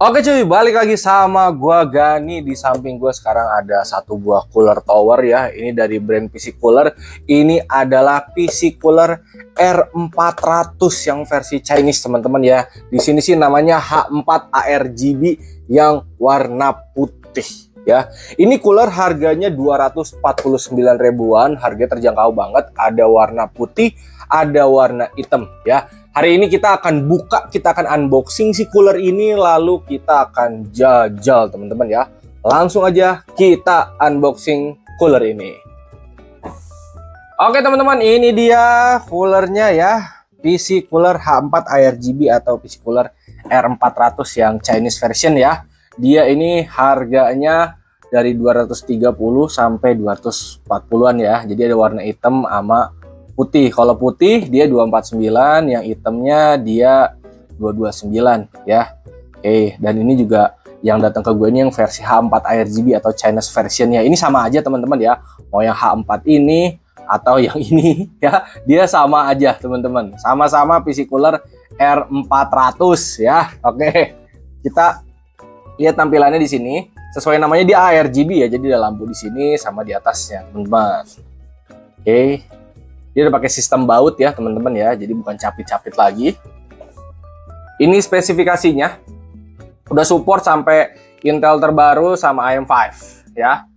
Oke cuy, balik lagi sama gua Gani. Di samping gua sekarang ada satu buah cooler tower ya. Ini dari brand PC Cooler. Ini adalah PC Cooler R400 yang versi Chinese teman-teman ya. Di sini sih namanya H4 ARGB yang warna putih ya. Ini cooler harganya 249 ribuan, harga terjangkau banget. Ada warna putih, ada warna hitam ya. Hari ini kita akan buka, kita akan unboxing si cooler ini, lalu kita akan jajal teman-teman ya. Langsung aja kita unboxing cooler ini. Oke teman-teman, ini dia coolernya ya. PC Cooler H4 ARGB atau PC Cooler R400 yang Chinese version ya. Dia ini harganya dari 230 sampai 240-an ya. Jadi ada warna hitam sama putih. Kalau putih dia 249, yang hitamnya dia 229 ya. Oke, dan ini juga yang datang ke gue ini yang versi H4 ARGB atau Chinese versionnya. Ini sama aja teman-teman ya. Mau yang H4 ini atau yang ini ya, dia sama aja teman-teman. Sama-sama PC Cooler R400 ya. Oke. Kita lihat tampilannya di sini. Sesuai namanya dia ARGB ya. Jadi ada lampu di sini sama di atasnya, teman-teman. Oke. Dia udah pakai sistem baut ya teman-teman ya, jadi bukan capit-capit lagi. Ini spesifikasinya udah support sampai Intel terbaru sama AM5 ya,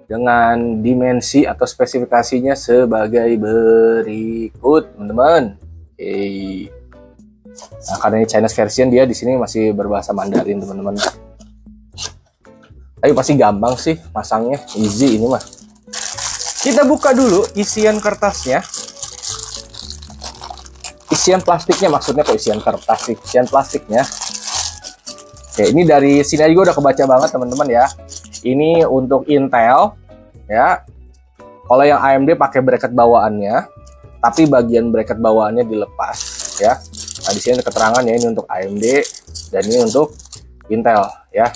dengan dimensi atau spesifikasinya sebagai berikut teman-teman. Oke. Nah, karena ini Chinese version, dia di sini masih berbahasa Mandarin teman-teman. Tapi pasti gampang sih masangnya, easy ini mah. Kita buka dulu isian kertasnya. Isian plastiknya, maksudnya kok isian kertas sih? Isian plastiknya. Oke, ini dari sini aja udah kebaca banget teman-teman ya. Ini untuk Intel ya. Kalau yang AMD pakai bracket bawaannya, tapi bagian bracket bawaannya dilepas ya. Nah, di sini ada keterangan ya, ini untuk AMD dan ini untuk Intel ya.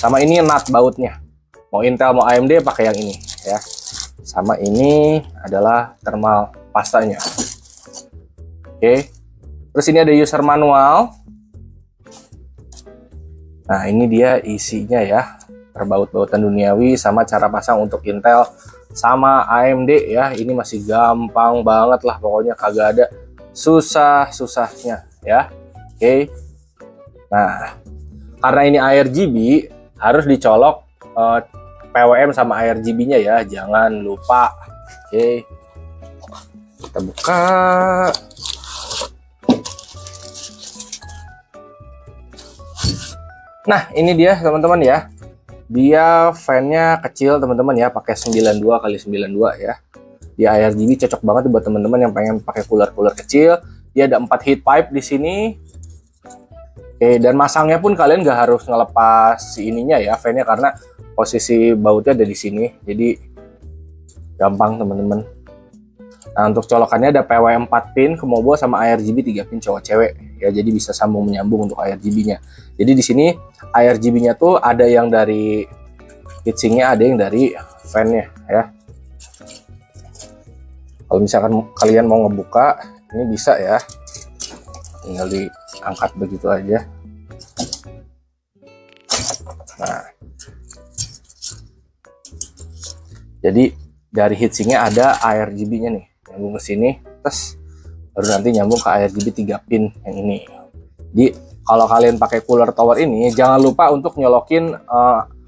Sama ini nut bautnya. Mau Intel mau AMD pakai yang ini ya. Sama ini adalah thermal pastanya. Oke. Terus ini ada user manual. Nah, ini dia isinya ya. Perbaut-bautan duniawi sama cara pasang untuk Intel sama AMD ya. Ini masih gampang banget lah, pokoknya kagak ada susah-susahnya ya. Oke. Nah, karena ini ARGB harus dicolok PWM sama ARGB-nya ya, jangan lupa. Oke, kita buka. Nah, ini dia teman-teman ya. Dia fan-nya kecil teman-teman ya, pakai 92x92 ya. Dia ARGB cocok banget buat teman-teman yang pengen pakai cooler-cooler kecil. Dia ada 4 heat pipe di sini. Oke, dan masangnya pun kalian nggak harus ngelepas si ininya ya, fan-nya, karena posisi bautnya ada di sini, jadi gampang teman-teman. Nah, untuk colokannya ada PWM 4 pin kemobo sama ARGB 3 pin cowok cewek ya, jadi bisa sambung menyambung untuk ARGB-nya. Jadi di sini ARGB-nya tuh ada yang dari heatsinknya, ada yang dari fan-nya ya. Kalau misalkan kalian mau ngebuka, ini bisa ya, tinggal diangkat begitu aja. Nah, jadi dari heatsinknya ada ARGB-nya nih, nyambung ke sini, terus baru nanti nyambung ke ARGB 3 pin yang ini. Jadi kalau kalian pakai cooler tower ini, jangan lupa untuk nyolokin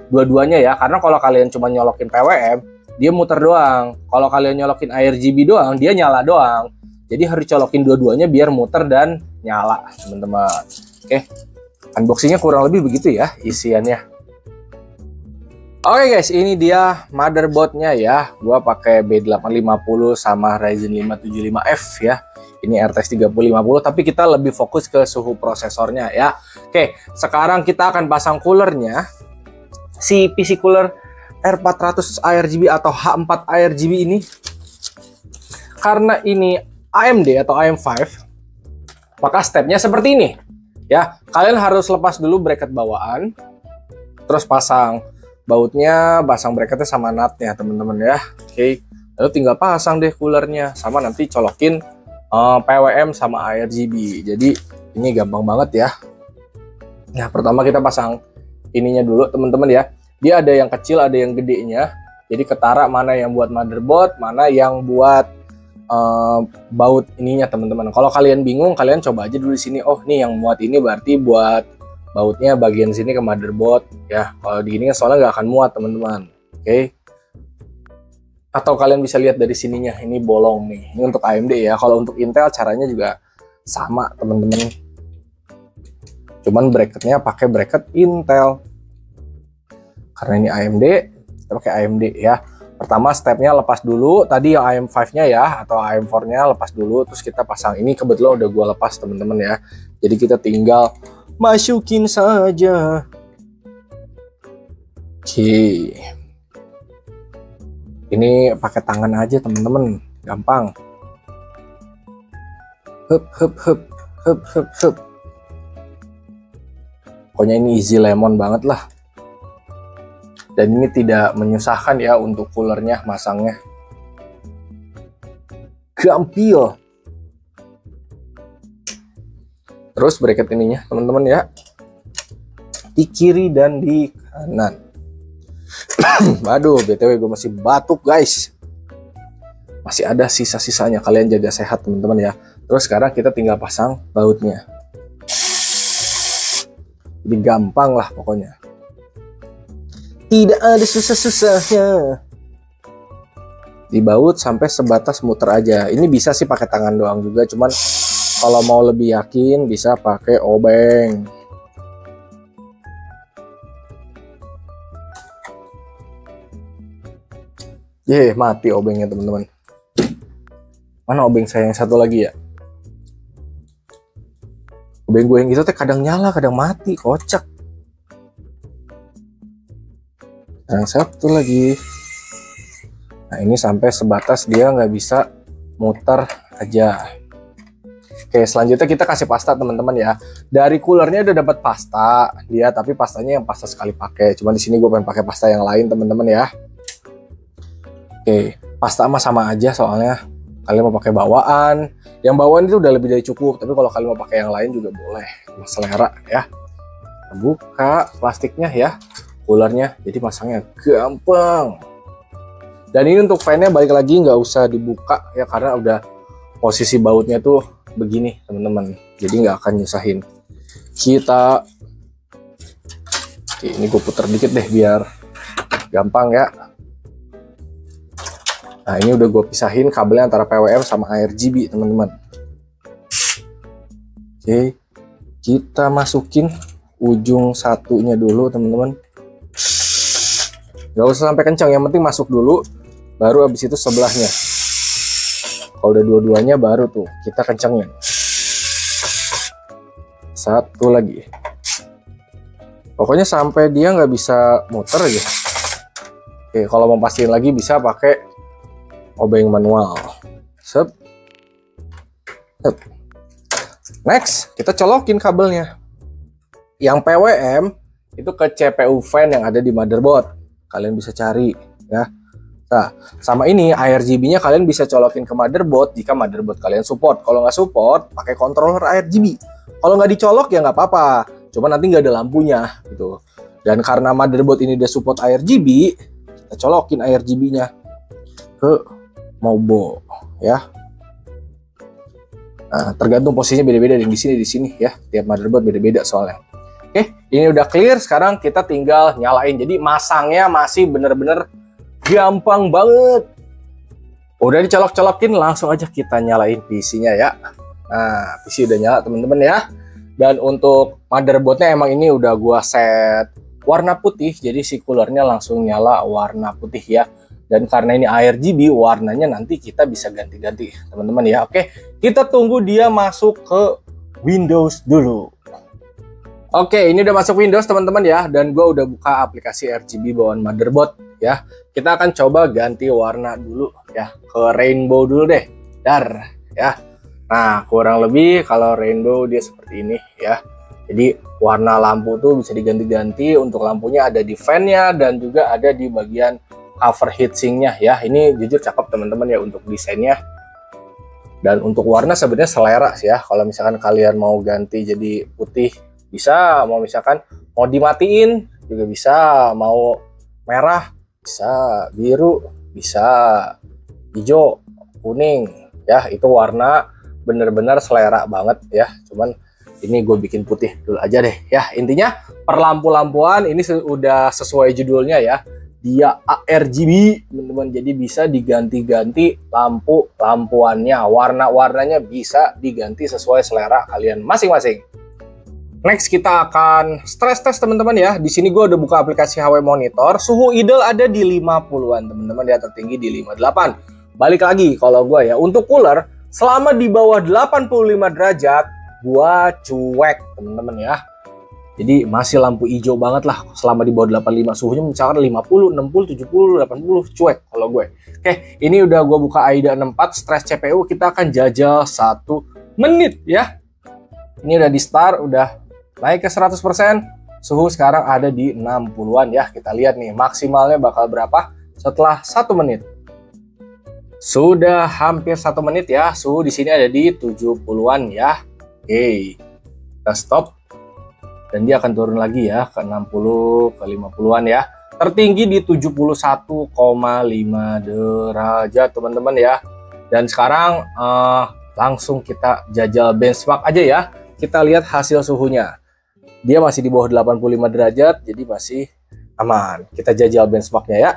dua-duanya ya, karena kalau kalian cuma nyolokin PWM, dia muter doang. Kalau kalian nyolokin ARGB doang, dia nyala doang. Jadi harus colokin dua-duanya biar muter dan nyala teman-teman. Oke, unboxingnya kurang lebih begitu ya isiannya. Oke guys, ini dia motherboardnya ya. Gua pakai B850 sama Ryzen 5 75F ya. Ini RTX 3050, tapi kita lebih fokus ke suhu prosesornya ya. Oke, sekarang kita akan pasang coolernya. Si PC Cooler R400 ARGB atau H4 ARGB ini, karena ini AMD atau AM5, maka stepnya seperti ini. Ya, kalian harus lepas dulu bracket bawaan, terus pasang bautnya, pasang bracketnya sama nutnya teman-teman ya. Oke, lalu tinggal pasang deh coolernya, sama nanti colokin PWM sama ARGB. Jadi ini gampang banget ya. Nah, pertama kita pasang ininya dulu teman-teman ya. Dia ada yang kecil, ada yang gedenya. Jadi ketara mana yang buat motherboard, mana yang buat baut ininya teman-teman. Kalau kalian bingung, kalian coba aja dulu di sini. Oh, nih yang muat ini berarti buat bautnya bagian sini ke motherboard ya. Kalau di gini soalnya nggak akan muat teman-teman. Oke. Atau kalian bisa lihat dari sininya, ini bolong nih. Ini untuk AMD ya. Kalau untuk Intel caranya juga sama teman-teman. Cuman bracketnya pakai bracket Intel. Karena ini AMD, kita pakai AMD ya. Pertama stepnya lepas dulu, tadi yang AM5-nya ya, atau AM4-nya lepas dulu, terus kita pasang. Ini kebetulan udah gua lepas teman-teman ya. Jadi kita tinggal masukin saja. Oke. Ini pakai tangan aja teman-teman, gampang. Hup hup hup hup hup hup. Pokoknya ini easy lemon banget lah. Dan ini tidak menyusahkan ya untuk coolernya masangnya. Gampil. Terus bracket ininya teman-teman ya. Di kiri dan di kanan. Aduh, BTW gue masih batuk guys. Masih ada sisa-sisanya, kalian jaga sehat teman-teman ya. Terus sekarang kita tinggal pasang bautnya. Jadi gampang lah pokoknya. Tidak ada susah-susahnya. Dibaut sampai sebatas muter aja. Ini bisa sih pakai tangan doang juga, cuman kalau mau lebih yakin bisa pakai obeng. Mati obengnya teman-teman. Mana obeng saya yang satu lagi ya? Obeng gue yang itu teh kadang nyala, kadang mati, kocak. Yang satu lagi. Nah, ini sampai sebatas dia nggak bisa muter aja. Oke, selanjutnya kita kasih pasta teman-teman ya. Dari coolernya udah dapat pasta dia, tapi pastanya yang pasta sekali pakai. Cuma di sini gue pengen pakai pasta yang lain teman-teman ya. Oke, pasta mah sama aja soalnya. Kalian mau pakai bawaan, yang bawaan itu udah lebih dari cukup. Tapi kalau kalian mau pakai yang lain juga boleh, selera ya. Buka plastiknya ya, coolernya, jadi masangnya gampang. Dan ini untuk fan-nya balik lagi nggak usah dibuka ya, karena udah posisi bautnya tuh begini teman-teman, jadi nggak akan nyusahin kita. Oke, ini gue puter dikit deh biar gampang ya. Nah, ini udah gue pisahin kabelnya antara PWM sama ARGB teman-teman. Oke, kita masukin ujung satunya dulu teman-teman. Gak usah sampai kencang, yang penting masuk dulu, baru habis itu sebelahnya. Kalau udah dua-duanya baru tuh kita kencangin. Satu lagi. Pokoknya sampai dia nggak bisa muter aja. Oke, kalau mau pastiin lagi bisa pakai obeng manual. Sep. Sep. Next, kita colokin kabelnya. Yang PWM itu ke CPU fan yang ada di motherboard. Kalian bisa cari ya. Nah, sama ini ARGB-nya kalian bisa colokin ke motherboard jika motherboard kalian support. Kalau nggak support, pakai controller ARGB. Kalau nggak dicolok ya nggak apa-apa. Cuma nanti nggak ada lampunya gitu. Dan karena motherboard ini udah support ARGB, kita colokin ARGB-nya ke Mobo ya. Nah, tergantung posisinya beda-beda, yang di sini ya. Tiap motherboard beda-beda soalnya. Oke, ini udah clear. Sekarang kita tinggal nyalain. Jadi masangnya masih bener-bener gampang banget. Udah dicolok-colokin, langsung aja kita nyalain PC-nya ya. Nah, PC udah nyala teman-teman ya. Dan untuk motherboardnya emang ini udah gua set warna putih, jadi si coolernya langsung nyala warna putih ya. Dan karena ini ARGB, warnanya nanti kita bisa ganti-ganti teman-teman ya. Oke, kita tunggu dia masuk ke Windows dulu. Oke, ini udah masuk Windows teman-teman ya. Dan gue udah buka aplikasi RGB bawaan motherboard ya. Kita akan coba ganti warna dulu ya, ke rainbow dulu deh. Dar ya. Nah, kurang lebih kalau rainbow dia seperti ini ya. Jadi warna lampu tuh bisa diganti-ganti. Untuk lampunya ada di fan-nya dan juga ada di bagian cover heatsinknya ya. Ini jujur cakep teman-teman ya untuk desainnya. Dan untuk warna sebenarnya selera sih ya. Kalau misalkan kalian mau ganti jadi putih bisa, mau misalkan mau dimatiin juga bisa, mau merah bisa, biru bisa, hijau, kuning ya. Itu warna bener-bener selera banget ya. Cuman ini gue bikin putih dulu aja deh ya. Intinya perlampu-lampuan ini sudah sesuai judulnya ya. Dia ARGB teman-teman, jadi bisa diganti-ganti lampuannya, warna-warnanya bisa diganti sesuai selera kalian masing-masing. Next kita akan stress test teman-teman ya. Di sini gue udah buka aplikasi HW Monitor. Suhu idle ada di 50-an teman-teman ya, tertinggi di 58. Balik lagi kalau gue ya, untuk cooler selama di bawah 85 derajat gua cuek teman-teman ya. Jadi masih lampu hijau banget lah selama di bawah 85, suhunya misalkan 50, 60, 70, 80 cuek kalau gue. Oke, ini udah gue buka AIDA 64 stress CPU, kita akan jajal 1 menit ya. Ini udah di start, udah naik ke 100%, suhu sekarang ada di 60-an ya. Kita lihat nih maksimalnya bakal berapa setelah 1 menit. Sudah hampir 1 menit ya, suhu di sini ada di 70-an ya. Oke, kita stop. Dan dia akan turun lagi ya ke 60, ke 50-an ya. Tertinggi di 71,5 derajat teman-teman ya. Dan sekarang langsung kita jajal benchmark aja ya. Kita lihat hasil suhunya. Dia masih di bawah 85 derajat, jadi masih aman. Kita jajal benchmarknya ya.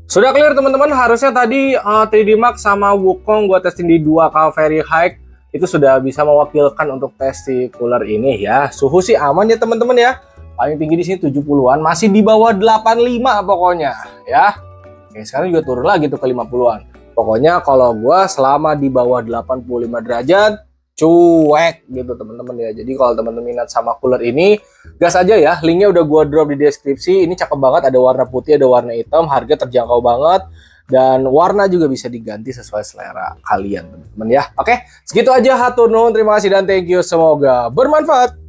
Sudah clear teman-teman, harusnya tadi 3D Mark sama Wukong gua testing di 2K very high itu sudah bisa mewakilkan untuk tes si cooler ini ya. Suhu sih aman ya teman-teman ya. Paling tinggi di sini 70-an, masih di bawah 85 pokoknya ya. Oke, sekarang juga turun lagi tuh ke 50-an. Pokoknya kalau gua selama di bawah 85 derajat cuek gitu teman-teman ya. Jadi kalau teman-teman minat sama cooler ini gas aja ya. Linknya udah gua drop di deskripsi. Ini cakep banget, ada warna putih, ada warna hitam, harga terjangkau banget. Dan warna juga bisa diganti sesuai selera kalian teman-teman ya. Oke, segitu aja, hatur nuhun, terima kasih dan thank you. Semoga bermanfaat.